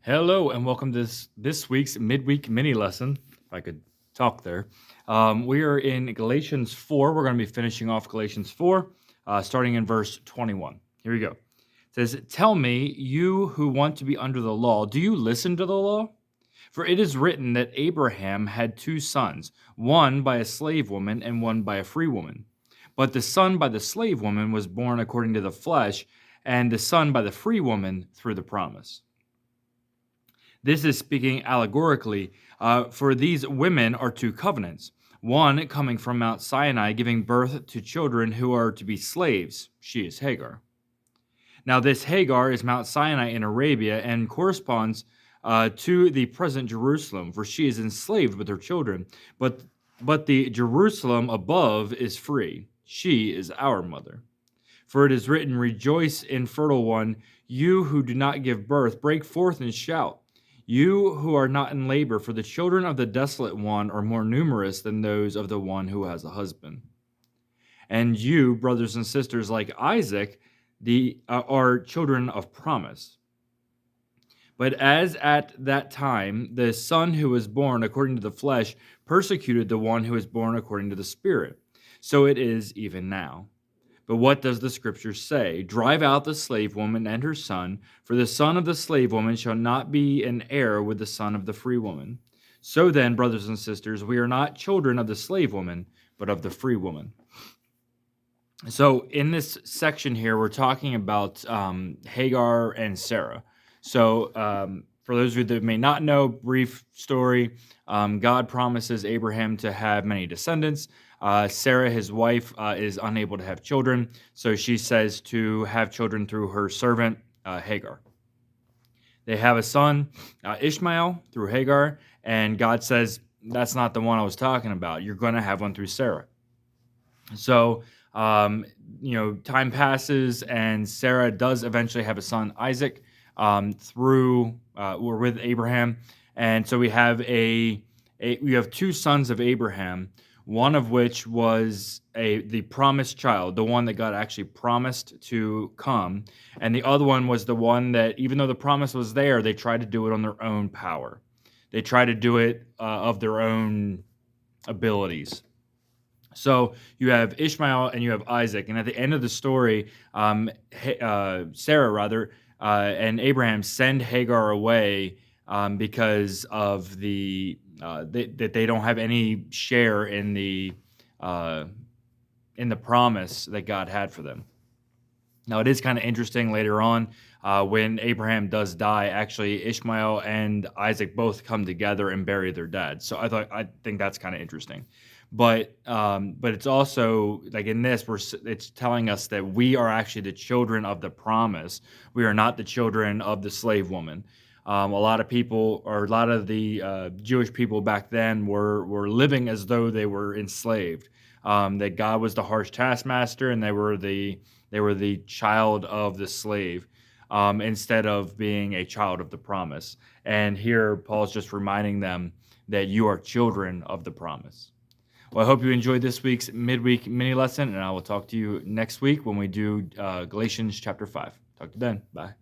Hello and welcome to this week's midweek mini lesson. If I could talk there, we are in Galatians 4. We're going to be finishing off Galatians 4, starting in verse 21. Here we go. It says, "Tell me, you who want to be under the law, do you listen to the law? For it is written that Abraham had two sons, one by a slave woman and one by a free woman. But the son by the slave woman was born according to the flesh, and the son by the free woman through the promise." This is speaking allegorically, for these women are two covenants. One coming from Mount Sinai, giving birth to children who are to be slaves. She is Hagar. Now, this Hagar is Mount Sinai in Arabia and corresponds to the present Jerusalem, for she is enslaved with her children. But the Jerusalem above is free. She is our mother. For it is written, "Rejoice, infertile one, you who do not give birth, break forth and shout. You who are not in labor, for the children of the desolate one are more numerous than those of the one who has a husband." And you, brothers and sisters, like Isaac, are children of promise. But as at that time the son who was born according to the flesh persecuted the one who was born according to the Spirit, so it is even now. But what does the scripture say? "Drive out the slave woman and her son, for the son of the slave woman shall not be an heir with the son of the free woman." So then, brothers and sisters, we are not children of the slave woman, but of the free woman. So in this section here, we're talking about Hagar and Sarah. So for those of you that may not know, brief story, God promises Abraham to have many descendants. Sarah, his wife, is unable to have children, so she says to have children through her servant, Hagar. They have a son, Ishmael, through Hagar, and God says, "That's not the one I was talking about. You're going to have one through Sarah." So, time passes, and Sarah does eventually have a son, Isaac, through or with Abraham, and so we have we have two sons of Abraham, one of which was the promised child, the one that God actually promised to come, and the other one was the one that, even though the promise was there, they tried to do it on their own power. They tried to do it of their own abilities. So you have Ishmael and you have Isaac, and at the end of the story, Sarah and Abraham send Hagar away because of that they don't have any share in the promise that God had for them. Now, it is kind of interesting later on when Abraham does die. Actually, Ishmael and Isaac both come together and bury their dad. So I think that's kind of interesting. But it's also like in this, it's telling us that we are actually the children of the promise. We are not the children of the slave woman. A lot of people, or a lot of the Jewish people back then, were living as though they were enslaved. That God was the harsh taskmaster, and they were the child of the slave, instead of being a child of the promise. And here, Paul's just reminding them that you are children of the promise. Well, I hope you enjoyed this week's midweek mini lesson, and I will talk to you next week when we do Galatians chapter 5. Talk to you then. Bye.